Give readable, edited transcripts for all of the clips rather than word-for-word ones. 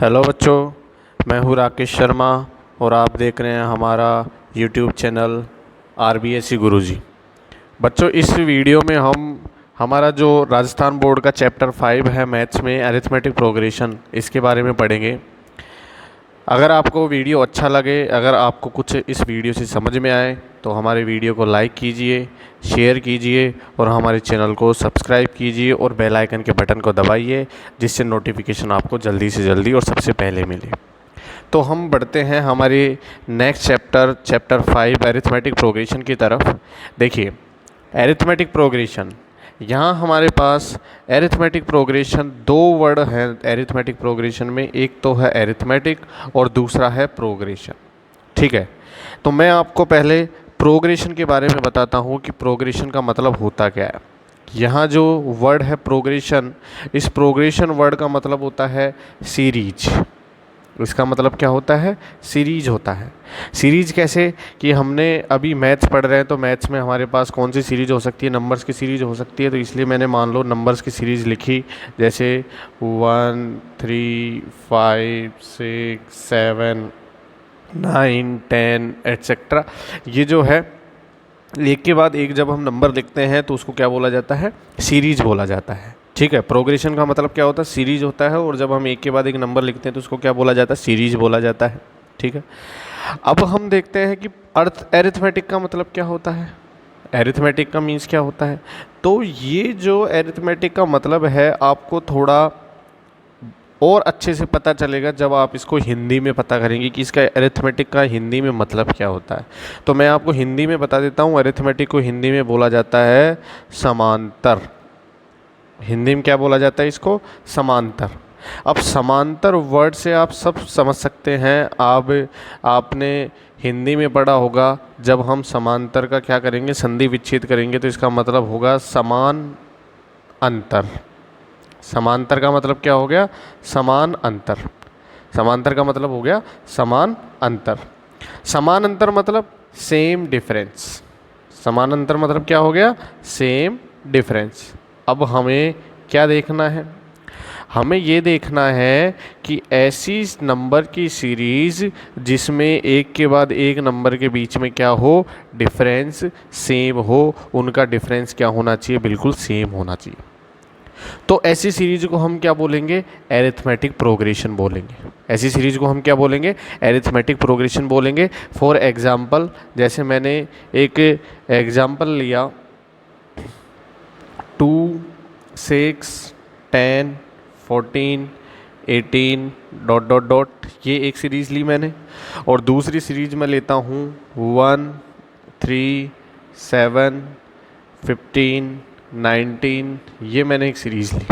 Hello बच्चों, मैं हूँ राकेश शर्मा और आप देख रहे हैं हमारा यूट्यूब चैनल RBSC गुरुजी। बच्चों, इस वीडियो में हम हमारा जो राजस्थान बोर्ड का चैप्टर 5 है मैथ्स में अरिथमेटिक प्रोग्रेशन, इसके बारे में पढ़ेंगे। अगर आपको वीडियो अच्छा लगे, अगर आपको कुछ इस वीडियो से समझ में आए तो हमारे वीडियो को लाइक कीजिए, शेयर कीजिए और हमारे चैनल को सब्सक्राइब कीजिए और बेल आइकन के बटन को दबाइए, जिससे नोटिफिकेशन आपको जल्दी से जल्दी और सबसे पहले मिले। तो हम बढ़ते हैं हमारे नेक्स्ट चैप्टर 5 अरिथमेटिक प्रोग्रेशन की तरफ। देखिए, अरिथमेटिक प्रोग्रेशन, यहाँ हमारे पास अरिथमेटिक प्रोग्रेशन दो वर्ड हैं अरिथमेटिक प्रोग्रेशन में, एक तो है अरिथमेटिक और दूसरा है प्रोग्रेशन। ठीक है, तो मैं आपको पहले प्रोग्रेशन के बारे में बताता हूँ कि प्रोग्रेशन का मतलब होता क्या है। यहाँ जो वर्ड है प्रोग्रेशन, इस प्रोग्रेशन वर्ड का मतलब होता है सीरीज। इसका मतलब क्या होता है? सीरीज होता है। सीरीज कैसे कि हमने अभी मैथ्स पढ़ रहे हैं, तो मैथ्स में हमारे पास कौन सी सीरीज हो सकती है? नंबर्स की सीरीज हो सकती है। तो इसलिए मैंने मान लो नंबर्स की सीरीज़ लिखी, जैसे 1 3 5 6 7 9 10 एट्सेट्रा। ये जो है एक के बाद एक जब हम नंबर लिखते हैं तो उसको क्या बोला जाता है? सीरीज बोला जाता है। ठीक है, प्रोग्रेशन का मतलब क्या होता है? सीरीज होता है। और जब हम एक के बाद एक नंबर लिखते हैं तो उसको क्या बोला जाता है? सीरीज बोला जाता है। ठीक है, अब हम देखते हैं कि अरिथमेटिक का मतलब क्या होता है। अरिथमेटिक का मीन्स क्या होता है? तो ये जो अरिथमेटिक का मतलब है, आपको थोड़ा और अच्छे से पता चलेगा जब आप इसको हिंदी में पता करेंगे कि इसका अरिथमेटिक का हिंदी में मतलब क्या होता है। तो मैं आपको हिंदी में बता देता हूँ। अरिथमेटिक को हिंदी में बोला जाता है समांतर। हिंदी में क्या बोला जाता है इसको? समांतर। अब समांतर वर्ड से आप सब समझ सकते हैं। आपने हिंदी में पढ़ा होगा, जब हम समांतर का क्या करेंगे? संधि विच्छेद करेंगे, तो इसका मतलब होगा समान अंतर। समांतर का मतलब क्या हो गया? समान अंतर। समांतर का मतलब हो गया समान अंतर। समान अंतर मतलब सेम डिफरेंस। समान अंतर मतलब क्या हो गया? Same difference. अब हमें क्या देखना है? हमें ये देखना है कि ऐसी नंबर की सीरीज़ जिसमें एक के बाद एक नंबर के बीच में क्या हो? डिफरेंस सेम हो। उनका डिफरेंस क्या होना चाहिए? बिल्कुल सेम होना चाहिए। तो ऐसी सीरीज को हम क्या बोलेंगे? अरिथमेटिक प्रोग्रेशन बोलेंगे। ऐसी सीरीज को हम क्या बोलेंगे? अरिथमेटिक प्रोग्रेशन बोलेंगे। फॉर एग्जांपल, जैसे मैंने एक एग्जांपल लिया 2 6 10 14 18 डॉट डॉट डॉट, ये एक सीरीज़ ली मैंने। और दूसरी सीरीज में लेता हूँ 1 3 7 15 19, ये मैंने एक सीरीज़ ली।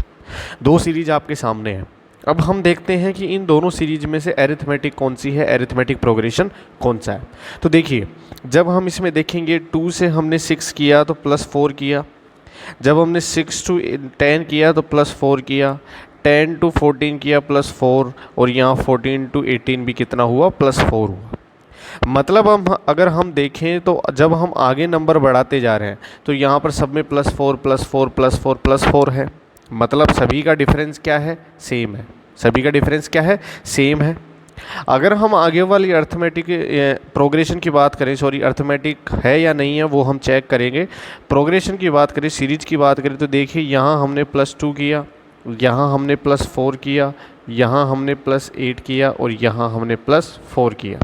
दो सीरीज आपके सामने है। अब हम देखते हैं कि इन दोनों सीरीज में से अरिथमेटिक कौन सी है, अरिथमेटिक प्रोग्रेशन कौन सा है। तो देखिए, जब हम इसमें देखेंगे 2 से हमने 6 किया तो +4 किया। जब हमने 6 to 10 किया तो +4 किया। 10 to 14 किया +4। और यहाँ 14 to 18 भी कितना हुआ? +4 हुआ। मतलब अगर हम देखें तो जब हम आगे नंबर बढ़ाते जा रहे हैं तो यहाँ पर सब में +4 +4 +4 +4 है। मतलब सभी का डिफरेंस क्या है? सेम है। सभी का डिफरेंस क्या है? सेम है। अगर हम आगे वाली अरिथमेटिक प्रोग्रेशन की बात करें, सॉरी, अरिथमेटिक है या नहीं है वो हम चेक करेंगे। प्रोग्रेशन की बात करें, सीरीज की बात करें, तो देखिए यहाँ हमने +2 किया, यहाँ हमने +4 किया, यहाँ हमने +8 किया और यहाँ हमने +4 किया।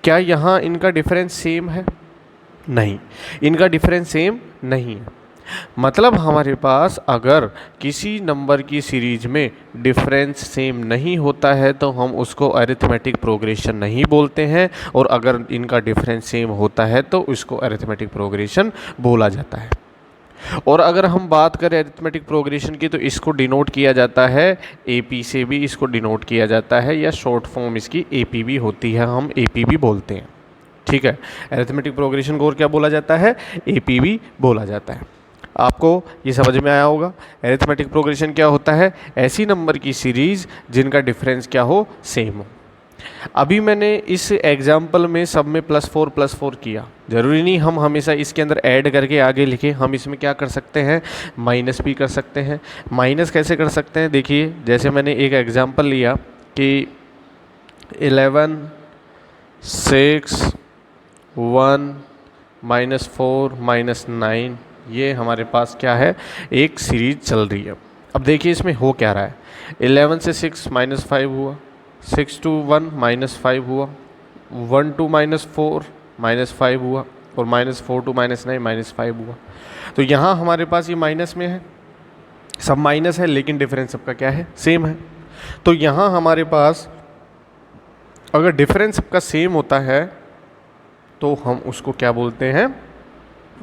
क्या यहाँ इनका डिफरेंस सेम है? नहीं, इनका डिफरेंस सेम नहीं है। मतलब हमारे पास अगर किसी नंबर की सीरीज में डिफरेंस सेम नहीं होता है तो हम उसको अरिथमेटिक प्रोग्रेशन नहीं बोलते हैं। और अगर इनका डिफरेंस सेम होता है तो उसको अरिथमेटिक प्रोग्रेशन बोला जाता है। और अगर हम बात करें अरिथमेटिक प्रोग्रेशन की, तो इसको डिनोट किया जाता है AP से भी इसको डिनोट किया जाता है, या शॉर्ट फॉर्म इसकी AP भी होती है, हम AP भी बोलते हैं। ठीक है, अरिथमेटिक प्रोग्रेशन को और क्या बोला जाता है? AP भी बोला जाता है। आपको ये समझ में आया होगा। अरिथमेटिक प्रोग्रेशन क्या होता है? ऐसी नंबर की सीरीज़ जिनका डिफरेंस क्या हो? सेम हो। अभी मैंने इस एग्जाम्पल में सब में +4 +4 किया। ज़रूरी नहीं हम हमेशा इसके अंदर ऐड करके आगे लिखें। हम इसमें क्या कर सकते हैं? माइनस भी कर सकते हैं। माइनस कैसे कर सकते हैं? देखिए, जैसे मैंने एक एग्जाम्पल लिया कि 11, 6, 1, -4, -9 ये हमारे पास क्या है, एक सीरीज चल रही है। अब देखिए इसमें हो क्या रहा है, 11 से 6 -5 हुआ, 6 to 1 -5 हुआ, 1 to -4 -5 हुआ, और -4 to -9 -5 हुआ। तो यहाँ हमारे पास ये माइनस में है, सब माइनस है लेकिन डिफरेंस सबका क्या है, सेम है। तो यहाँ हमारे पास अगर डिफरेंस सबका सेम होता है तो हम उसको क्या बोलते हैं,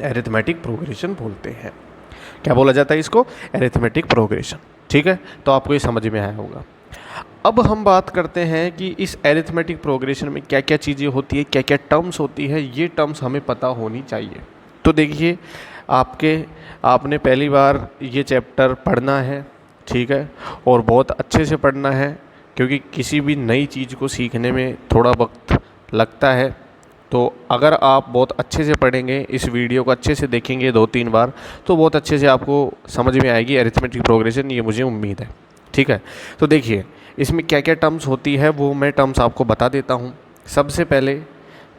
एरिथमेटिक प्रोग्रेशन बोलते हैं। क्या बोला जाता है इसको, एरिथमेटिक प्रोग्रेशन। ठीक है, तो आपको ये समझ में आया होगा। अब हम बात करते हैं कि इस एरिथमेटिक प्रोग्रेशन में क्या क्या चीज़ें होती है, क्या क्या टर्म्स होती है, ये टर्म्स हमें पता होनी चाहिए। तो देखिए आपने पहली बार ये चैप्टर पढ़ना है, ठीक है, और बहुत अच्छे से पढ़ना है, क्योंकि किसी भी नई चीज़ को सीखने में थोड़ा वक्त लगता है। तो अगर आप बहुत अच्छे से पढ़ेंगे, इस वीडियो को अच्छे से देखेंगे 2-3 बार, तो बहुत अच्छे से आपको समझ में आएगी अरिथमेटिक प्रोग्रेशन, ये मुझे उम्मीद है। ठीक है, तो देखिए इसमें क्या क्या टर्म्स होती है वो मैं टर्म्स आपको बता देता हूँ। सबसे पहले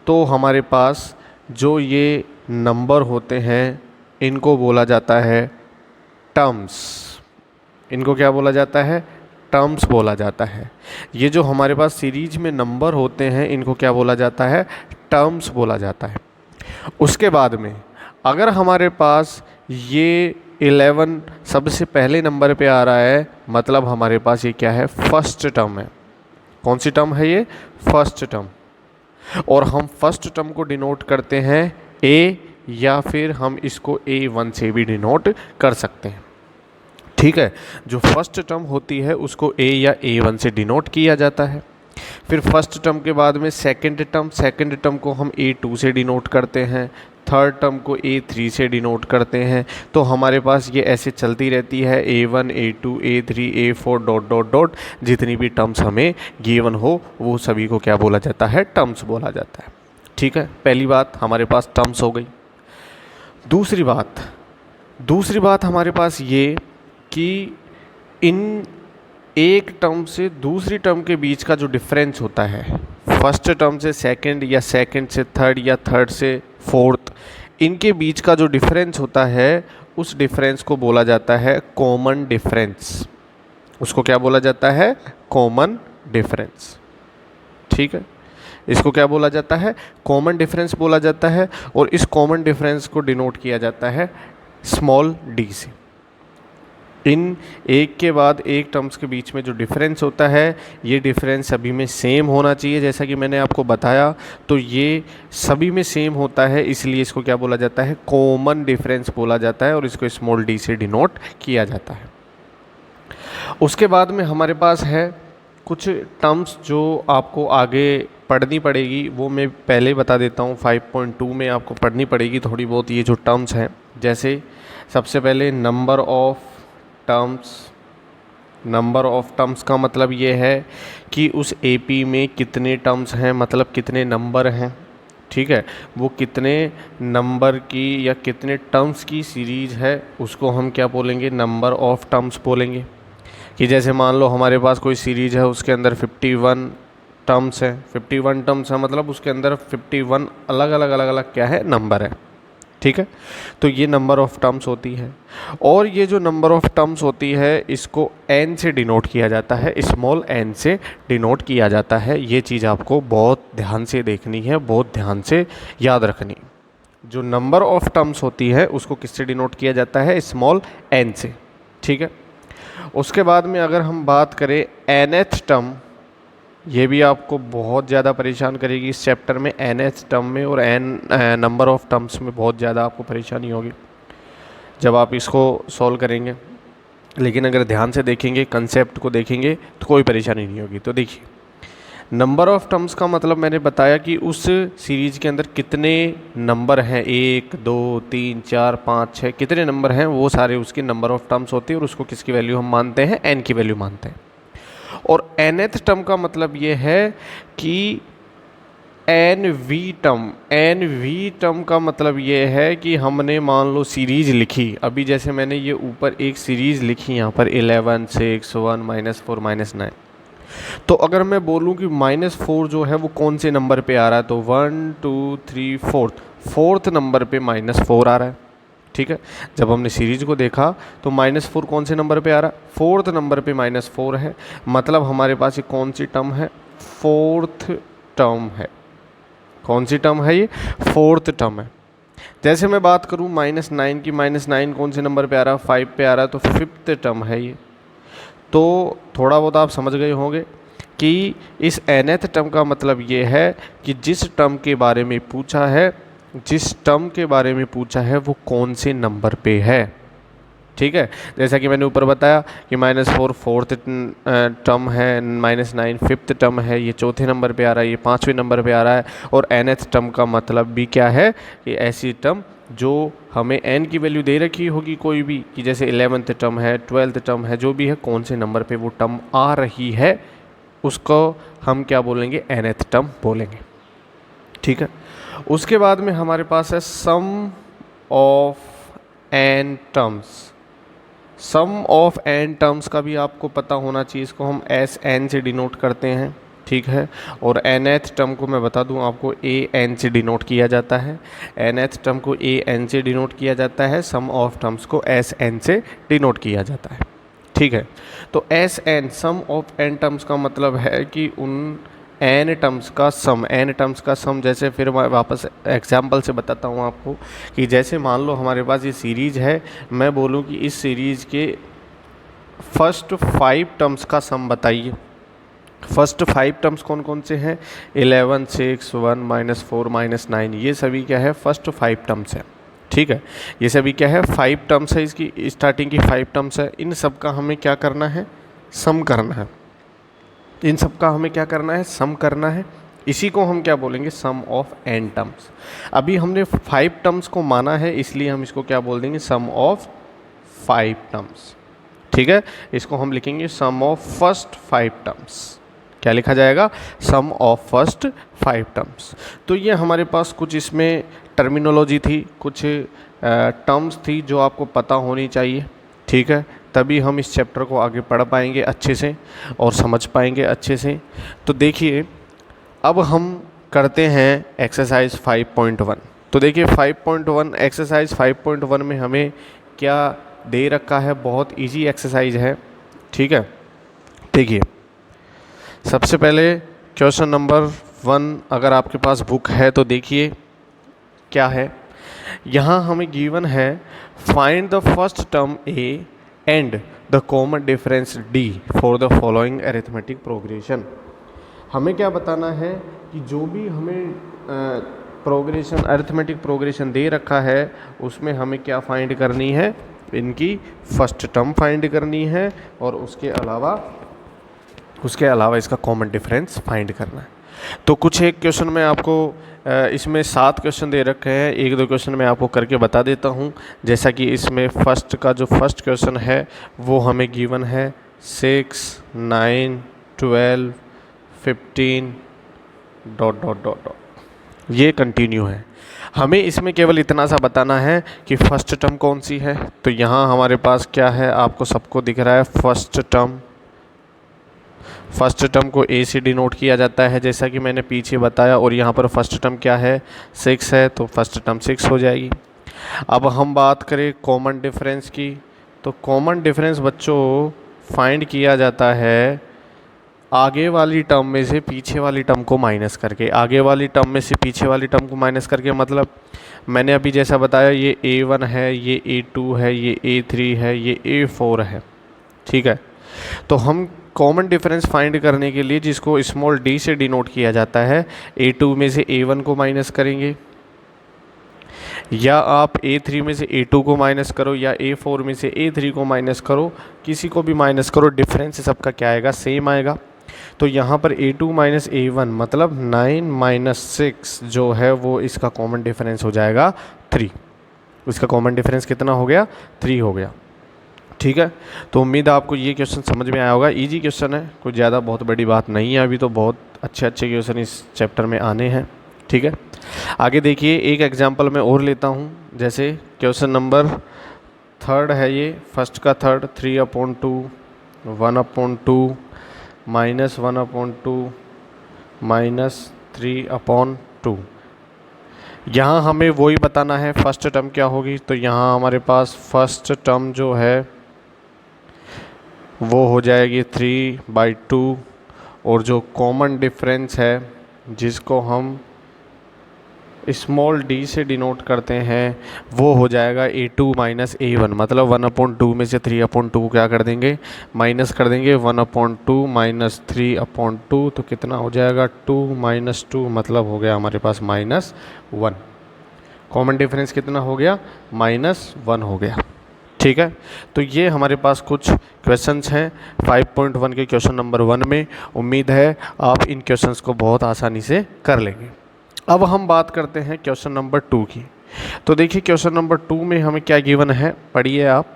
तो हमारे पास जो ये नंबर होते हैं इनको बोला जाता है टर्म्स। इनको क्या बोला जाता है, टर्म्स बोला जाता है। ये जो हमारे पास सीरीज में नंबर होते हैं इनको क्या बोला जाता है, टर्म्स बोला जाता है। उसके बाद में अगर हमारे पास ये 11 सबसे पहले नंबर पे आ रहा है, मतलब हमारे पास ये क्या है, फर्स्ट टर्म है। कौन सी टर्म है ये, फर्स्ट टर्म। और हम फर्स्ट टर्म को डिनोट करते हैं ए, या फिर हम इसको A1 से भी डिनोट कर सकते हैं। ठीक है, जो फर्स्ट टर्म होती है उसको A या A1 से डिनोट किया जाता है। फिर फर्स्ट टर्म के बाद में सेकंड टर्म को हम A2 से डिनोट करते हैं, थर्ड टर्म को A3 से डिनोट करते हैं। तो हमारे पास ये ऐसे चलती रहती है, A1, A2, A3, A4 dot dot dot, जितनी भी टर्म्स हमें गिवन हो वो सभी को क्या बोला जाता है, टर्म्स बोला जाता है। ठीक है, पहली बात हमारे पास टर्म्स हो गई। दूसरी बात हमारे पास ये कि इन एक टर्म से दूसरी टर्म के बीच का जो डिफरेंस होता है, फर्स्ट टर्म से सेकंड, या सेकंड से थर्ड, या थर्ड से फोर्थ, इनके बीच का जो डिफरेंस होता है उस डिफरेंस को बोला जाता है कॉमन डिफरेंस। उसको क्या बोला जाता है, कॉमन डिफरेंस। ठीक है, इसको क्या बोला जाता है, कॉमन डिफरेंस बोला जाता है। और इस कॉमन डिफरेंस को डिनोट किया जाता है स्मॉल डी से। इन एक के बाद एक टर्म्स के बीच में जो डिफरेंस होता है, ये डिफरेंस सभी में सेम होना चाहिए। जैसा कि मैंने आपको बताया, तो ये सभी में सेम होता है, इसलिए इसको क्या बोला जाता है, कॉमन डिफरेंस बोला जाता है, और इसको स्मॉल डी से डिनोट किया जाता है। उसके बाद में हमारे पास है कुछ टर्म्स जो आपको आगे पढ़नी पड़ेगी, वो मैं पहले ही बता देता हूँ। 5.2 में आपको पढ़नी पड़ेगी थोड़ी बहुत ये जो टर्म्स हैं। जैसे सबसे पहले नंबर ऑफ टर्म्स का मतलब ये है कि उस एपी में कितने टर्म्स हैं, मतलब कितने नंबर हैं। ठीक है, वो कितने नंबर की या कितने टर्म्स की सीरीज है, उसको हम क्या बोलेंगे, नंबर ऑफ टर्म्स बोलेंगे। कि जैसे मान लो हमारे पास कोई सीरीज है, उसके अंदर 51 टर्म्स हैं। 51 टर्म्स है मतलब उसके अंदर 51 अलग अलग क्या है, नंबर है। ठीक है, तो ये नंबर ऑफ टर्म्स होती है। और ये जो नंबर ऑफ टर्म्स होती है इसको n से डिनोट किया जाता है, स्मॉल n से डिनोट किया जाता है। ये चीज़ आपको बहुत ध्यान से देखनी है, बहुत ध्यान से याद रखनी। जो नंबर ऑफ टर्म्स होती है उसको किससे डिनोट किया जाता है, स्मॉल n से। ठीक है, उसके बाद में अगर हम बात करें nth टर्म, ये भी आपको बहुत ज़्यादा परेशान करेगी इस चैप्टर में, nth टर्म में और नंबर ऑफ टर्म्स में बहुत ज़्यादा आपको परेशानी होगी जब आप इसको सॉल्व करेंगे। लेकिन अगर ध्यान से देखेंगे, कंसेप्ट को देखेंगे, तो कोई परेशानी नहीं होगी। तो देखिए, नंबर ऑफ टर्म्स का मतलब मैंने बताया कि उस सीरीज के अंदर कितने नंबर हैं, 1, 2, 3, 4, 5, 6 कितने नंबर हैं, वो सारे उसके नंबर ऑफ टर्म्स होते हैं। और उसको किसकी वैल्यू हम मानते हैं, n की वैल्यू मानते हैं। और nth टर्म का मतलब ये है कि nv टर्म का मतलब ये है कि हमने मान लो सीरीज लिखी, अभी जैसे मैंने ये ऊपर एक सीरीज लिखी यहाँ पर 11, 6, 1, -4, -9। तो अगर मैं बोलूँ कि -4 जो है वो कौन से नंबर पे आ रहा है, तो 1 2 3 फोर्थ नंबर पे -4 आ रहा है। ठीक है, जब हमने सीरीज को देखा तो -4 कौन से नंबर पे आ रहा है, फोर्थ नंबर पे -4 है, मतलब हमारे पास ये कौन सी टर्म है, फोर्थ टर्म है। कौन सी टर्म है ये, फोर्थ टर्म है। जैसे मैं बात करूँ -9 की, -9 कौन से नंबर पे आ रहा है, 5 पे आ रहा है, तो फिफ्थ टर्म है ये। तो थोड़ा बहुत आप समझ गए होंगे कि इस nth टर्म का मतलब ये है कि जिस टर्म के बारे में पूछा है, जिस टर्म के बारे में पूछा है वो कौन से नंबर पे है। ठीक है, जैसा कि मैंने ऊपर बताया कि -4 फोर्थ टर्म है, -9 फिफ्थ टर्म है, ये चौथे नंबर पे आ रहा है, ये पाँचवें नंबर पे आ रहा है। और nth टर्म का मतलब भी क्या है कि ऐसी टर्म जो हमें n की वैल्यू दे रखी होगी कोई भी, कि जैसे 11th टर्म है, 12th टर्म है, जो भी है, कौन से नंबर पे वो टर्म आ रही है उसको हम क्या बोलेंगे, nth टर्म बोलेंगे। ठीक है, उसके बाद में हमारे पास है sum of n terms. Sum of n terms का भी आपको पता होना चाहिए, इसको हम Sn से डिनोट करते हैं। ठीक है, और nth टर्म को मैं बता दूं आपको an से डिनोट किया जाता है। nth टर्म को an से डिनोट किया जाता है, सम ऑफ टर्म्स को Sn से डिनोट किया जाता है। ठीक है, तो Sn sum of n terms का मतलब है कि उन n टर्म्स का सम, n टर्म्स का सम। जैसे फिर मैं वापस एग्जांपल से बताता हूँ आपको कि जैसे मान लो हमारे पास ये सीरीज है, मैं बोलूँ कि इस सीरीज के फर्स्ट 5 टर्म्स का सम बताइए। फर्स्ट 5 टर्म्स कौन कौन से हैं, 11 6 1 -4 -9, ये सभी क्या है, फर्स्ट 5 टर्म्स है। ठीक है, ये सभी क्या है, 5 टर्म्स है, इसकी स्टार्टिंग की 5 टर्म्स है। इन सब का हमें क्या करना है, सम करना है। इन सब का हमें क्या करना है, सम करना है। इसी को हम क्या बोलेंगे, सम ऑफ n टर्म्स। अभी हमने 5 टर्म्स को माना है, इसलिए हम इसको क्या बोल देंगे, सम ऑफ 5 टर्म्स। ठीक है, इसको हम लिखेंगे सम ऑफ फर्स्ट 5 टर्म्स। क्या लिखा जाएगा, सम ऑफ फर्स्ट 5 टर्म्स। तो ये हमारे पास कुछ इसमें टर्मिनोलॉजी थी, कुछ टर्म्स थी जो आपको पता होनी चाहिए। ठीक है, तभी हम इस चैप्टर को आगे पढ़ पाएंगे अच्छे से और समझ पाएंगे अच्छे से। तो देखिए, अब हम करते हैं एक्सरसाइज 5.1। तो देखिए 5.1 एक्सरसाइज 5.1 में हमें क्या दे रखा है, बहुत इजी एक्सरसाइज है। ठीक है, देखिए सबसे पहले क्वेश्चन नंबर 1, अगर आपके पास बुक है तो देखिए क्या है। यहाँ हमें गिवन है find the first term A and the common difference D for the following arithmetic progression. हमें क्या बताना है कि जो भी हमें प्रोग्रेशन, अरिथमेटिक प्रोग्रेशन दे रखा है उसमें हमें क्या फाइंड करनी है, इनकी फर्स्ट टर्म फाइंड करनी है और उसके अलावा इसका कॉमन डिफरेंस फाइंड करना है। तो कुछ एक क्वेश्चन में आपको इसमें 7 क्वेश्चन दे रखे हैं, 1-2 क्वेश्चन मैं आपको करके बता देता हूँ। जैसा कि इसमें फर्स्ट क्वेश्चन है वो हमें गिवन है 6 9 12 15 ... ये कंटिन्यू है। हमें इसमें केवल इतना सा बताना है कि फर्स्ट टर्म कौन सी है। तो यहाँ हमारे पास क्या है, आपको सबको दिख रहा है फर्स्ट टर्म। फर्स्ट टर्म को ए से डिनोट किया जाता है जैसा कि मैंने पीछे बताया, और यहाँ पर फर्स्ट टर्म क्या है, 6 है, तो फर्स्ट टर्म 6 हो जाएगी। अब हम बात करें कॉमन डिफरेंस की, तो कॉमन डिफरेंस बच्चों फाइंड किया जाता है आगे वाली टर्म में से पीछे वाली टर्म को माइनस करके। आगे वाली टर्म में से पीछे वाली टर्म को माइनस करके, मतलब मैंने अभी जैसा बताया ये A1 है, ये A2 है, ये A3 है, ये A4 है। ठीक है, तो हम कॉमन डिफरेंस फाइंड करने के लिए जिसको स्मॉल d से डिनोट किया जाता है, A2 में से A1 को माइनस करेंगे, या आप A3 में से A2 को माइनस करो, या A4 में से A3 को माइनस करो, किसी को भी माइनस करो, डिफरेंस सबका क्या आएगा, सेम आएगा। तो यहाँ पर A2 माइनस A1 मतलब 9 माइनस 6 जो है वो इसका कॉमन डिफरेंस हो जाएगा 3। इसका कॉमन डिफरेंस कितना हो गया, 3 हो गया। ठीक है, तो उम्मीद है आपको ये क्वेश्चन समझ में आया होगा। इजी क्वेश्चन है, कुछ ज़्यादा बहुत बड़ी बात नहीं है, अभी तो बहुत अच्छे क्वेश्चन इस चैप्टर में आने हैं। ठीक है, आगे देखिए एक एग्जांपल मैं और लेता हूँ। जैसे क्वेश्चन नंबर 3 है, ये फर्स्ट का 3, 3/2 1/2 -1/2 -3/2। यहाँ हमें वही बताना है फर्स्ट टर्म क्या होगी। तो यहाँ हमारे पास फर्स्ट टर्म जो है वो हो जाएगी 3/2, और जो कॉमन डिफरेंस है जिसको हम स्मॉल डी से डिनोट करते हैं वो हो जाएगा A2 - A1। मतलब 1/2 में से 3/2 क्या कर देंगे, माइनस कर देंगे। 1/2 - 3/2 तो कितना हो जाएगा, 2 - 2 मतलब हो गया हमारे पास -1। कॉमन डिफरेंस कितना हो गया, -1 हो गया। ठीक है, तो ये हमारे पास कुछ क्वेश्चंस हैं 5.1 के क्वेश्चन नंबर 1 में। उम्मीद है आप इन क्वेश्चंस को बहुत आसानी से कर लेंगे। अब हम बात करते हैं क्वेश्चन नंबर 2 की। तो देखिए क्वेश्चन नंबर 2 में हमें क्या गिवन है, पढ़िए आप।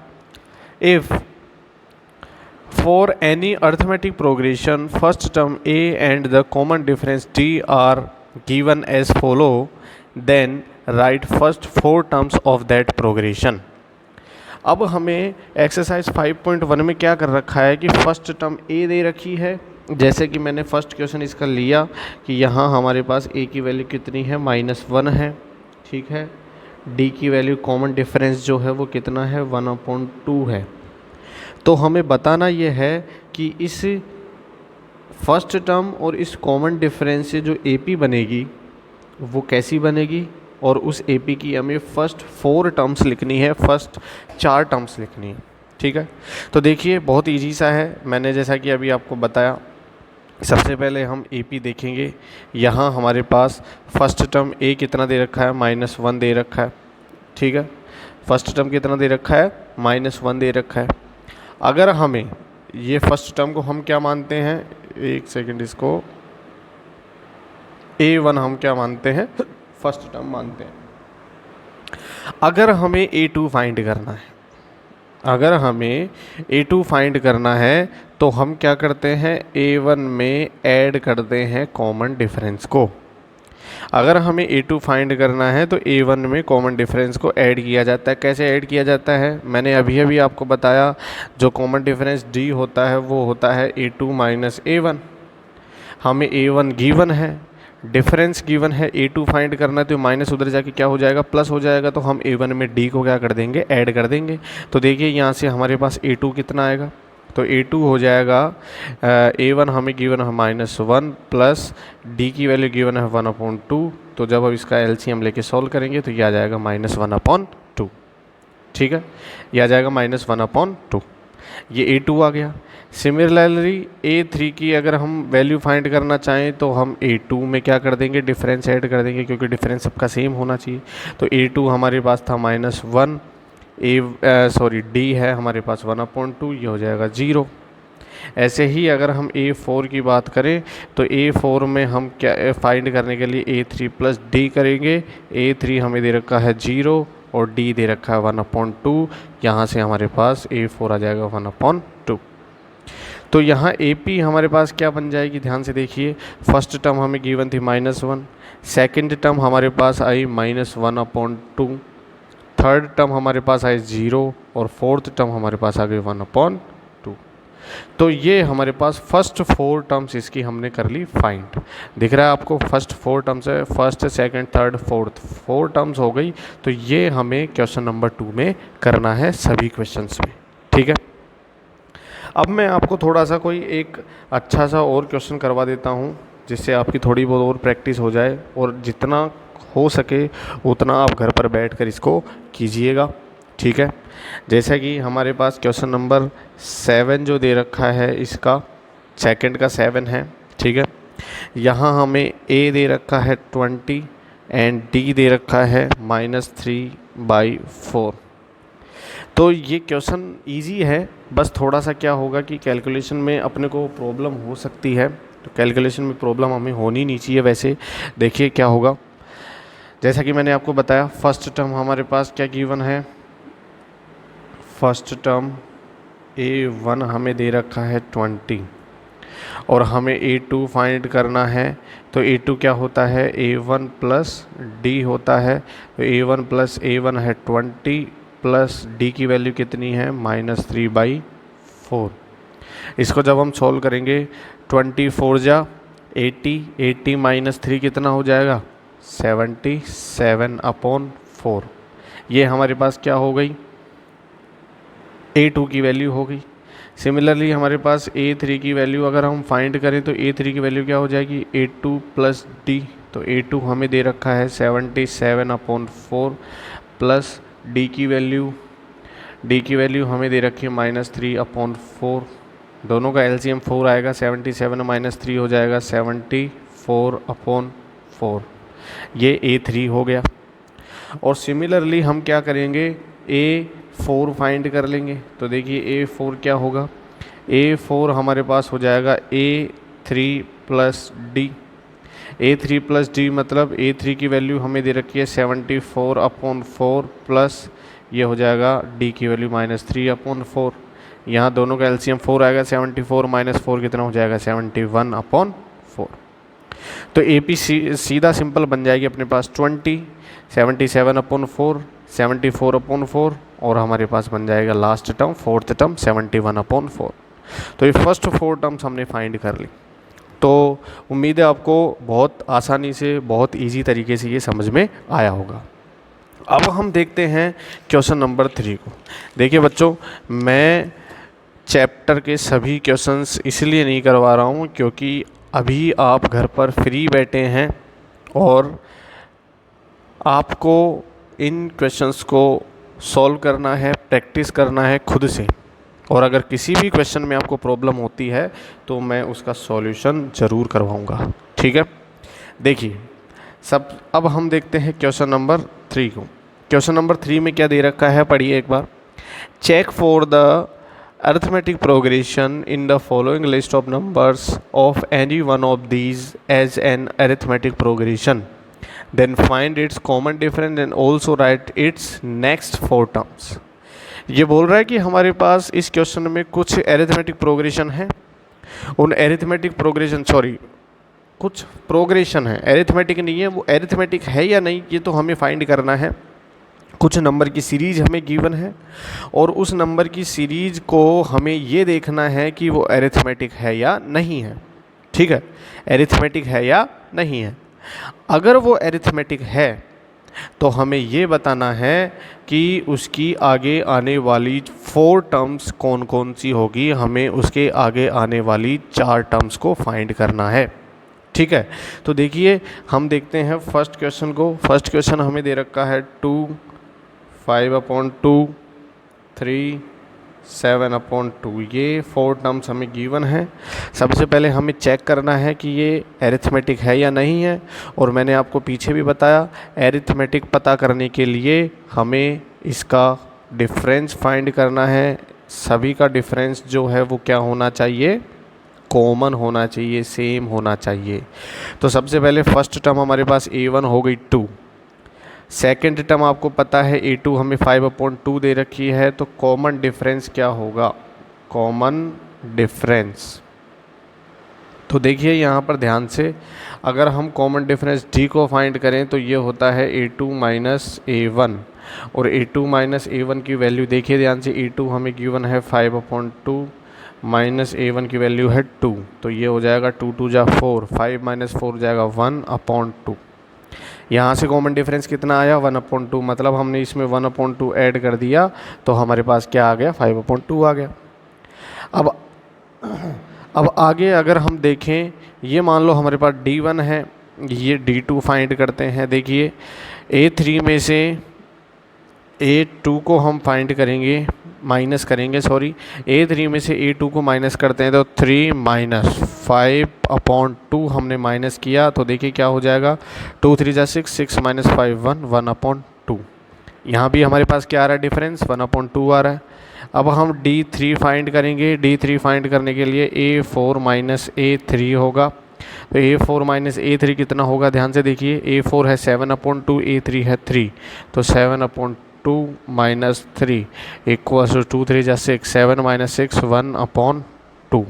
If for any arithmetic progression first term a and the common difference d are given as follow, then write first 4 terms of that progression. अब हमें एक्सरसाइज 5.1 में क्या कर रखा है कि फर्स्ट टर्म a दे रखी है। जैसे कि मैंने फर्स्ट क्वेश्चन इसका लिया कि यहाँ हमारे पास a की वैल्यू कितनी है, -1 है। ठीक है, d की वैल्यू कॉमन डिफरेंस जो है वो कितना है, 1/2 है। तो हमें बताना ये है कि इस फर्स्ट टर्म और इस कॉमन डिफरेंस से जो AP बनेगी वो कैसी बनेगी, और उस AP की हमें फर्स्ट 4 टर्म्स लिखनी है, फर्स्ट 4 टर्म्स लिखनी है। ठीक है, तो देखिए बहुत इजी सा है। मैंने जैसा कि अभी आपको बताया, सबसे पहले हम AP देखेंगे। यहाँ हमारे पास फर्स्ट टर्म A कितना दे रखा है, -1 दे रखा है। ठीक है, फर्स्ट टर्म कितना दे रखा है, -1 दे रखा है। अगर हमें ये फर्स्ट टर्म को हम क्या मानते हैं, एक सेकेंड, इसको A1 हम क्या मानते हैं, फर्स्ट टर्म मानते हैं। अगर हमें A2 फाइंड करना है, अगर हमें A2 फाइंड करना है तो हम क्या करते हैं, A1 में ऐड करते हैं कॉमन डिफरेंस को। अगर हमें A2 फाइंड करना है तो A1 में कॉमन डिफरेंस को ऐड किया जाता है। कैसे ऐड किया जाता है, मैंने अभी अभी आपको बताया। जो कॉमन डिफरेंस D होता है वो होता है A2 - A1। हमें A1 गिवन है, डिफरेंस गिवन है, A2 फाइंड करना है, तो माइनस उधर जाके क्या हो जाएगा, प्लस हो जाएगा। तो हम A1 में D को क्या कर देंगे, ऐड कर देंगे। तो देखिए यहाँ से हमारे पास A2 कितना आएगा, तो A2 हो जाएगा, A1 हमें गिवन है -1 प्लस D की वैल्यू गिवन है 1/2। तो जब अब इसका LCM लेके सॉल्व करेंगे तो ये आ जाएगा -1/2। ठीक है, ये आ जाएगा -1/2। ये A2 आ गया। सिमिलरली A3 की अगर हम वैल्यू फाइंड करना चाहें तो हम A2 में क्या कर देंगे, डिफरेंस ऐड कर देंगे, क्योंकि डिफरेंस सबका सेम होना चाहिए। तो A2 हमारे पास था -1, D है हमारे पास 1/2, ये हो जाएगा 0। ऐसे ही अगर हम A4 की बात करें तो A4 में हम क्या फाइंड करने के लिए A3 + D करेंगे। A3 हमें दे रखा है 0 और D दे रखा है 1/2। यहाँ से हमारे पास A4 आ जाएगा 1/2। तो यहाँ AP हमारे पास क्या बन जाएगी, ध्यान से देखिए। फर्स्ट टर्म हमें गिवन थी -1, सेकंड टर्म हमारे पास आई -1/2, थर्ड टर्म हमारे पास आई 0 और फोर्थ टर्म हमारे पास आ गई 1/2। तो ये हमारे पास फर्स्ट 4 टर्म्स इसकी हमने कर ली फाइंड। दिख रहा है आपको, फर्स्ट 4 टर्म्स है, first second third fourth 4 terms हो गई। तो ये हमें क्वेश्चन नंबर 2 में करना है सभी क्वेश्चंस में। ठीक है, अब मैं आपको थोड़ा सा कोई एक अच्छा सा और क्वेश्चन करवा देता हूँ, जिससे आपकी थोड़ी बहुत और प्रैक्टिस हो जाए, और जितना हो सके उतना आप घर पर बैठकर इसको कीजिएगा। ठीक है, जैसा कि हमारे पास क्वेश्चन नंबर 7 जो दे रखा है, इसका सेकंड का 7 है। ठीक है, यहाँ हमें A दे रखा है 20 एंड D दे रखा है -3/4। तो ये क्वेश्चन इजी है, बस थोड़ा सा क्या होगा कि कैलकुलेशन में अपने को प्रॉब्लम हो सकती है। तो कैलकुलेशन में प्रॉब्लम हमें होनी नहीं चाहिए। वैसे देखिए क्या होगा, जैसा कि मैंने आपको बताया, फर्स्ट टर्म हमारे पास क्या गिवन है, फर्स्ट टर्म A1 हमें दे रखा है 20 और हमें A2 फाइंड करना है। तो A2 क्या होता है, A1 + D होता है। तो A1 + A1 है 20 प्लस D की वैल्यू कितनी है, -3/4। इसको जब हम सॉल्व करेंगे 24 जा 80, 80 माइनस 3 कितना हो जाएगा 77/4। ये हमारे पास क्या हो गई A2 की वैल्यू हो गई। सिमिलरली हमारे पास A3 की वैल्यू अगर हम फाइंड करें तो A3 की वैल्यू क्या हो जाएगी A2 प्लस D। तो A2 हमें दे रखा है 77/4 प्लस D की वैल्यू हमें दे रखी है -3/4। दोनों का LCM 4 आएगा, 77 माइनस 3 हो जाएगा 74/4। ये A3 हो गया। और सिमिलरली हम क्या करेंगे A4 फाइंड कर लेंगे। तो देखिए A4 क्या होगा, A4 हमारे पास हो जाएगा A3 plus D। A3 plus D मतलब A3 की वैल्यू हमें दे रखी है 74/4 प्लस ये हो जाएगा D की वैल्यू -3/4। यहाँ दोनों का LCM 4 आएगा, 74 माइनस 4 कितना हो जाएगा 71/4। तो AP सीधा सिंपल बन जाएगी अपने पास 20, 77/4, 74/4 और हमारे पास बन जाएगा लास्ट टर्म फोर्थ टर्म 71/4। तो ये फर्स्ट 4 टर्म्स हमने फाइंड कर ली। तो उम्मीद है आपको बहुत आसानी से बहुत इजी तरीके से ये समझ में आया होगा। अब हम देखते हैं क्वेश्चन नंबर 3 को। देखिए बच्चों, मैं चैप्टर के सभी क्वेश्चंस इसलिए नहीं करवा रहा हूँ क्योंकि अभी आप घर पर फ्री बैठे हैं और आपको इन क्वेश्चंस को सॉल्व करना है, प्रैक्टिस करना है खुद से। और अगर किसी भी क्वेश्चन में आपको प्रॉब्लम होती है तो मैं उसका सॉल्यूशन ज़रूर करवाऊँगा, ठीक है। देखिए अब हम देखते हैं क्वेश्चन नंबर 3 को। क्वेश्चन नंबर 3 में क्या दे रखा है, पढ़िए एक बार। Check for the arithmetic progression in the following list of numbers of any one of these as an arithmetic progression, then find its common difference and also write its next 4 terms। ये बोल रहा है कि हमारे पास इस question में कुछ arithmetic progression है, उन arithmetic progression कुछ प्रोग्रेशन है, arithmetic नहीं है, वो arithmetic है या नहीं ये तो हमें फाइंड करना है। कुछ नंबर की सीरीज हमें गिवन है और उस नंबर की सीरीज को हमें ये देखना है कि वो एरिथमेटिक है या नहीं है, ठीक है। एरिथमेटिक है या नहीं है। अगर वो एरिथमेटिक है तो हमें ये बताना है कि उसकी आगे आने वाली 4 टर्म्स कौन कौन सी होगी। हमें उसके आगे आने वाली 4 टर्म्स को फाइंड करना है, ठीक है। तो देखिए हम देखते हैं फर्स्ट क्वेश्चन को। फर्स्ट क्वेश्चन हमें दे रखा है 2, 5/2, 3, 7/2। ये 4 टर्म्स हमें गिवन है। सबसे पहले हमें चेक करना है कि ये एरिथमेटिक है या नहीं है। और मैंने आपको पीछे भी बताया एरिथमेटिक पता करने के लिए हमें इसका डिफरेंस फाइंड करना है। सभी का डिफरेंस जो है वो क्या होना चाहिए, कॉमन होना चाहिए, सेम होना चाहिए। तो सबसे पहले फर्स्ट टर्म हमारे पास A1 हो गई 2। सेकेंड टर्म आपको पता है A2 हमें 5/2 दे रखी है। तो कॉमन डिफरेंस क्या होगा, कॉमन डिफरेंस। तो देखिए यहाँ पर ध्यान से अगर हम कॉमन डिफरेंस D को फाइंड करें तो ये होता है A2 माइनस A1। और A2 माइनस A1 की वैल्यू देखिए ध्यान से, A2 हमें गिवन है 5/2 माइनस A1 की वैल्यू है 2। तो ये हो जाएगा 2 2 जा 4, 5 माइनस 4 हो जाएगा 1/2। यहाँ से कॉमन डिफरेंस कितना आया 1/2, मतलब हमने इसमें 1/2 ऐड कर दिया तो हमारे पास क्या आ गया 5/2 आ गया। अब आगे अगर हम देखें, ये मान लो हमारे पास D1 है, ये D2 फाइंड करते हैं। देखिए A3 में से A2 को हम फाइंड करेंगे, माइनस करेंगे A3 में से A2 को माइनस करते हैं तो 3 माइनस 5/2 हमने माइनस किया तो देखिए क्या हो जाएगा 2 3 जा 6, 6 माइनस 5 1/2। यहाँ भी हमारे पास क्या आ रहा है डिफरेंस 1/2 आ रहा है। अब हम D3 फाइंड करेंगे। D3 फाइंड करने के लिए A4 माइनस A3 होगा। तो A4 माइनस A3 कितना होगा, ध्यान से देखिए। A4 है 7/2, A3 है 3, तो 7/2 माइनस 3 इक्वल्स टू 2 3 जा 6, 7 माइनस 6 1/2।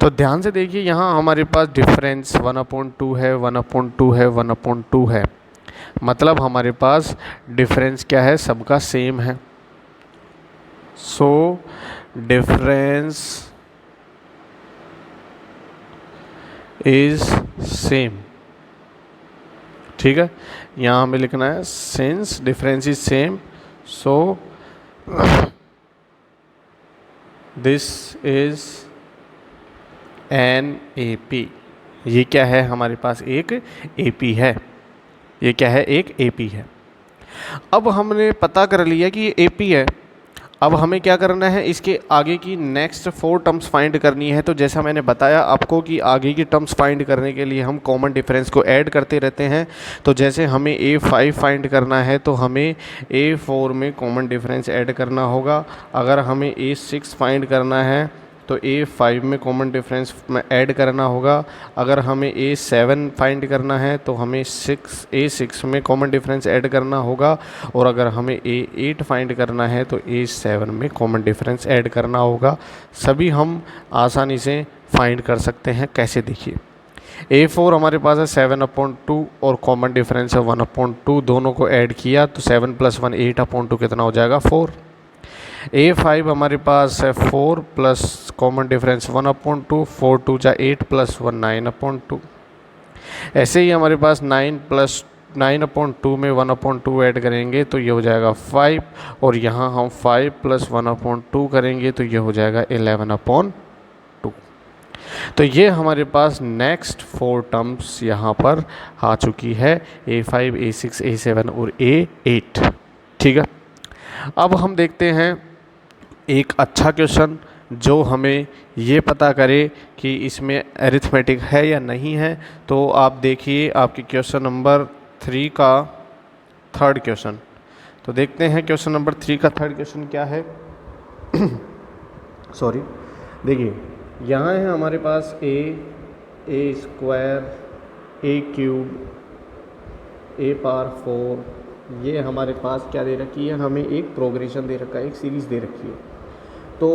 तो ध्यान से देखिए यहाँ हमारे पास डिफरेंस 1/2 है, 1/2 है, 1/2 है, मतलब हमारे पास डिफरेंस क्या है, सबका सेम है। So difference is same. ठीक है, यहाँ हमें लिखना है since difference is same so this is an A P. ये क्या है, हमारे पास एक ए पी है। ये क्या है, एक ए पी है। अब हमने पता कर लिया कि ये ए पी है। अब हमें क्या करना है, इसके आगे की नेक्स्ट 4 टर्म्स फाइंड करनी है। तो जैसा मैंने बताया आपको कि आगे की टर्म्स फाइंड करने के लिए हम कॉमन डिफरेंस को ऐड करते रहते हैं। तो जैसे हमें A5 फाइंड करना है तो हमें A4 में कॉमन डिफरेंस ऐड करना होगा। अगर हमें A6 फाइंड करना है तो A5 में कॉमन डिफरेंस में ऐड करना होगा। अगर हमें A7 फाइंड करना है तो हमें A6 में कॉमन डिफरेंस ऐड करना होगा। और अगर हमें A8 फाइंड करना है तो A7 में कॉमन डिफरेंस ऐड करना होगा। सभी हम आसानी से फाइंड कर सकते हैं। कैसे, देखिए A4 हमारे पास है 7/2 और कॉमन डिफरेंस है 1/2। दोनों को ऐड किया तो 7 + 1 8/2 कितना हो जाएगा, 4। A5 हमारे पास है 4 प्लस कॉमन डिफरेंस 1/2, 4 2 जा 8 + 1 9/2। ऐसे ही हमारे पास 9/2 में 1/2 ऐड करेंगे तो ये हो जाएगा 5। और यहाँ हम 5 + 1/2 करेंगे तो ये हो जाएगा 11/2। तो ये हमारे पास नेक्स्ट 4 टर्म्स यहाँ पर आ चुकी है, A5 A6 A7 और A8। ठीक है, अब हम देखते हैं एक अच्छा क्वेश्चन जो हमें ये पता करे कि इसमें अरिथमेटिक है या नहीं है। तो आप देखिए आपके क्वेश्चन नंबर 3 का थर्ड क्वेश्चन। तो देखते हैं क्वेश्चन नंबर 3 का थर्ड क्वेश्चन क्या है। सॉरी, देखिए यहाँ है हमारे पास A² A³ A⁴ ये हमारे पास क्या दे रखी है, हमें एक प्रोग्रेशन दे रखा है, एक सीरीज़ दे रखी है। तो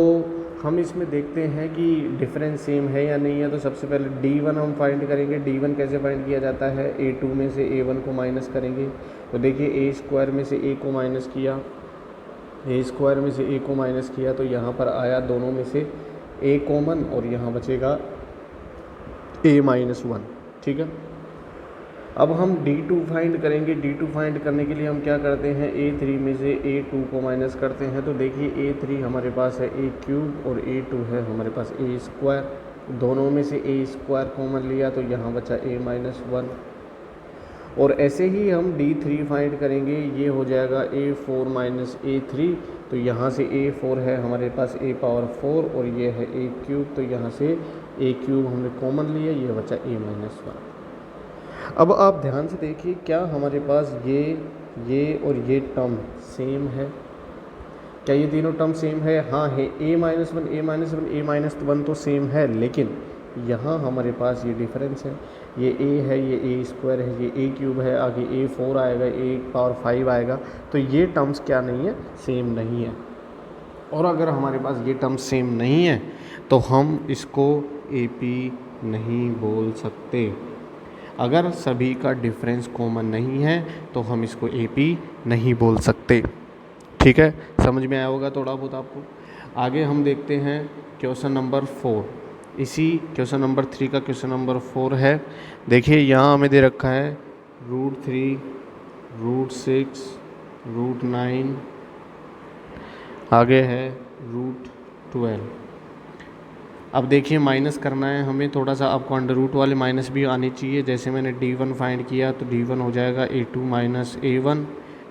हम इसमें देखते हैं कि डिफरेंस सेम है या नहीं है। तो सबसे पहले D1 हम फाइंड करेंगे। D1 कैसे फाइंड किया जाता है, A2 में से A1 को माइनस करेंगे। तो देखिए A² में से A को माइनस किया, A² में से A को माइनस किया तो यहाँ पर आया दोनों में से A कॉमन और यहाँ बचेगा A-1। ठीक है, अब हम D2 फाइंड करेंगे। D2 फाइंड करने के लिए हम क्या करते हैं, A3 में से A2 को माइनस करते हैं। तो देखिए A3 हमारे पास है A³ और A2 है हमारे पास A²। दोनों में से A² कॉमन लिया तो यहाँ बचा A-1। और ऐसे ही हम D3 फाइंड करेंगे, ये हो जाएगा A4 - A3। तो यहाँ से A4 है हमारे पास A⁴ और ये है A³। तो यहाँ से A³ हमने कॉमन लिया, ये बचा A-1। अब आप ध्यान से देखिए, क्या हमारे पास ये और ये टर्म सेम है? क्या ये तीनों टर्म सेम है? हाँ है, A-1 A-1 A-1 तो सेम है, लेकिन यहाँ हमारे पास ये डिफरेंस है। ये A है, ये A² है, ये A³ है, आगे A4 आएगा, A⁴ आएगा। तो ये टर्म्स क्या नहीं है, सेम नहीं है। और अगर हमारे पास ये टर्म्स सेम नहीं है तो हम इसको AP नहीं बोल सकते। अगर सभी का डिफरेंस कॉमन नहीं है तो हम इसको AP नहीं बोल सकते। ठीक है, समझ में आया होगा थोड़ा बहुत आपको। आगे हम देखते हैं क्वेश्चन नंबर 4। इसी क्वेश्चन नंबर 3 का क्वेश्चन नंबर 4 है। देखिए यहाँ हमें दे रखा है √3 √6 √9, आगे है √12। अब देखिए माइनस करना है हमें, थोड़ा सा आपको अंडर रूट वाले माइनस भी आने चाहिए। जैसे मैंने D1 फाइंड किया तो D1 हो जाएगा A2 - A1।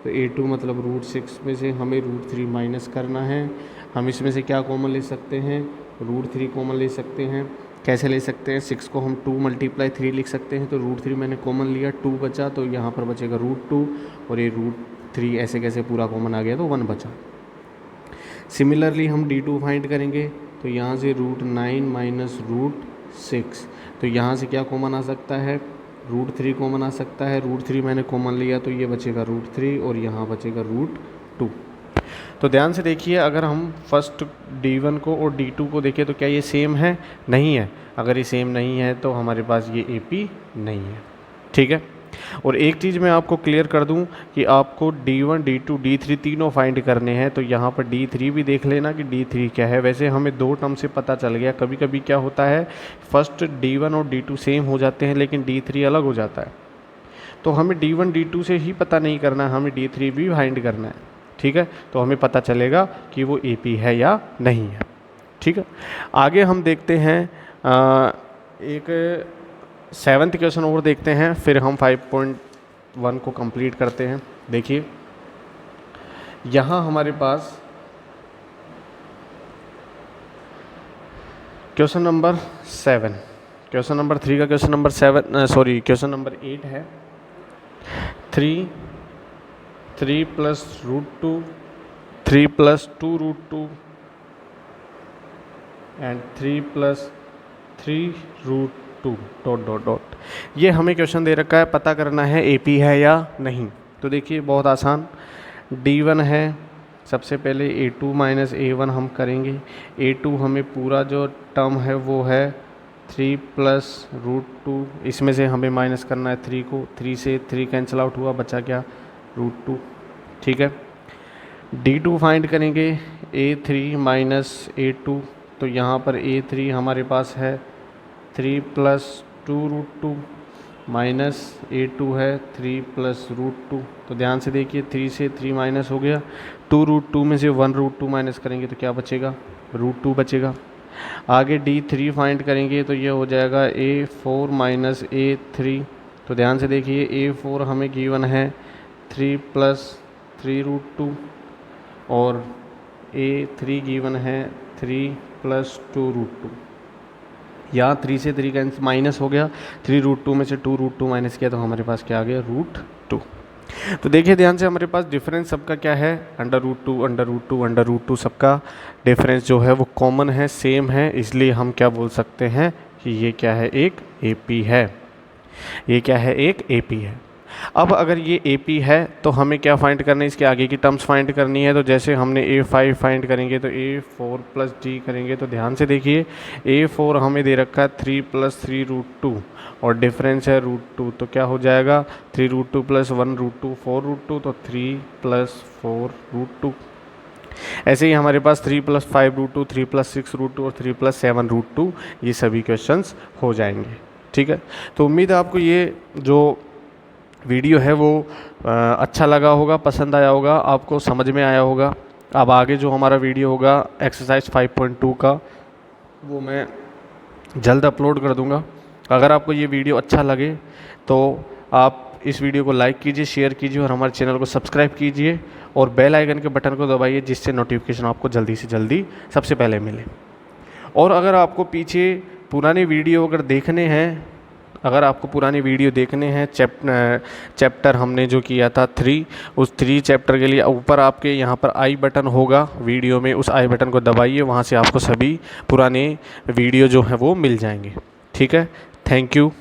तो A2 मतलब √6 में से हमें √3 माइनस करना है। हम इसमें से क्या कॉमन ले सकते हैं, √3 कॉमन ले सकते हैं। कैसे ले सकते हैं, 6 को हम 2 × 3 लिख सकते हैं। तो √3 मैंने कॉमन लिया, 2 बचा तो यहाँ पर बचेगा √2 और ये √3 ऐसे कैसे पूरा कॉमन आ गया तो 1 बचा। सिमिलरली हम D2 फाइंड करेंगे। तो यहाँ से √9 - √6, तो यहाँ से क्या कॉमन आ सकता है, √3 कॉमन आ सकता है। √3 मैंने कॉमन लिया तो ये बचेगा √3 और यहाँ बचेगा √2। तो ध्यान से देखिए, अगर हम फर्स्ट D1 को और D2 को देखें तो क्या ये सेम है, नहीं है। अगर ये सेम नहीं है तो हमारे पास ये AP नहीं है। ठीक है, और एक चीज़ मैं आपको क्लियर कर दूं कि आपको D1, D2, D3 तीनों फाइंड करने हैं, तो यहाँ पर D3 भी देख लेना कि D3 क्या है। वैसे हमें 2 टर्म से पता चल गया। कभी कभी क्या होता है, फर्स्ट D1 और D2 सेम हो जाते हैं लेकिन D3 अलग हो जाता है, तो हमें D1, D2 से ही पता नहीं करना है, हमें D3 भी फाइंड करना है। ठीक है, तो हमें पता चलेगा कि वो AP है या नहीं है। ठीक है, आगे हम देखते हैं एक 7th क्वेश्चन और देखते हैं, फिर हम 5.1 को कंप्लीट करते हैं। देखिए यहाँ हमारे पास क्वेश्चन नंबर 7, क्वेश्चन नंबर 3 का question number 7 sorry question number 8 है। 3 + √2 3 + 2√2 एंड 3 + 3√2 ... ये हमें क्वेश्चन दे रखा है, पता करना है AP है या नहीं। तो देखिए बहुत आसान, D1 है, सबसे पहले A2 - A1 हम करेंगे। A2 हमें पूरा जो टर्म है वो है 3 + √2, इसमें से हमें माइनस करना है 3 को, 3 से 3 कैंसिल आउट हुआ, बचा क्या, √2। ठीक है, D2 फाइंड करेंगे, A3 - A2, तो यहाँ पर A3 हमारे पास है 3 + 2√2 माइनस A2 है 3 + √2। तो ध्यान से देखिए, 3 से 3 माइनस हो गया, 2√2 में से 1√2 माइनस करेंगे तो क्या बचेगा, √2 बचेगा। आगे D3 फाइंड करेंगे तो ये हो जाएगा A4 - A3। तो ध्यान से देखिए, A4 हमें गिवन है 3 + 3√2 और A3 गिवन है 3 + 2√2। यहाँ 3 से 3 का माइनस हो गया, 3√2 में से 2√2 माइनस किया तो हमारे पास क्या आ गया, √2। तो देखिए ध्यान से, हमारे पास डिफरेंस सबका क्या है, √2 √2 √2, सबका डिफरेंस जो है वो कॉमन है, सेम है, इसलिए हम क्या बोल सकते हैं कि ये क्या है, एक AP है। ये क्या है, एक AP है। अब अगर ये AP है तो हमें क्या फाइंड करना है, इसके आगे की टर्म्स फाइंड करनी है। तो जैसे हमने A5 फाइंड करेंगे तो A4 + D करेंगे। तो ध्यान से देखिए, A4 हमें दे रखा है 3 + 3√2 और डिफरेंस है √2, तो क्या हो जाएगा, 3√2 + 1√2 4√2, तो 3 + 4√2। ऐसे ही हमारे पास 3 + 5√2 3 + 6√2 और 3 + 7√2, ये सभी क्वेश्चंस हो जाएंगे। ठीक है, तो उम्मीद है आपको ये जो वीडियो है वो अच्छा लगा होगा, पसंद आया होगा, आपको समझ में आया होगा। अब आगे जो हमारा वीडियो होगा एक्सरसाइज 5.2 का, वो मैं जल्द अपलोड कर दूंगा। अगर आपको ये वीडियो अच्छा लगे तो आप इस वीडियो को लाइक कीजिए, शेयर कीजिए और हमारे चैनल को सब्सक्राइब कीजिए और बेल आइकन के बटन को दबाइए, जिससे नोटिफिकेशन आपको जल्दी से जल्दी सबसे पहले मिले। और अगर आपको पीछे पुराने वीडियो अगर देखने हैं, अगर आपको पुरानी वीडियो देखने हैं, चैप्टर हमने जो किया था 3, उस 3 चैप्टर के लिए ऊपर आपके यहाँ पर आई बटन होगा वीडियो में, उस आई बटन को दबाइए, वहाँ से आपको सभी पुराने वीडियो जो हैं वो मिल जाएंगे। ठीक है, थैंक यू।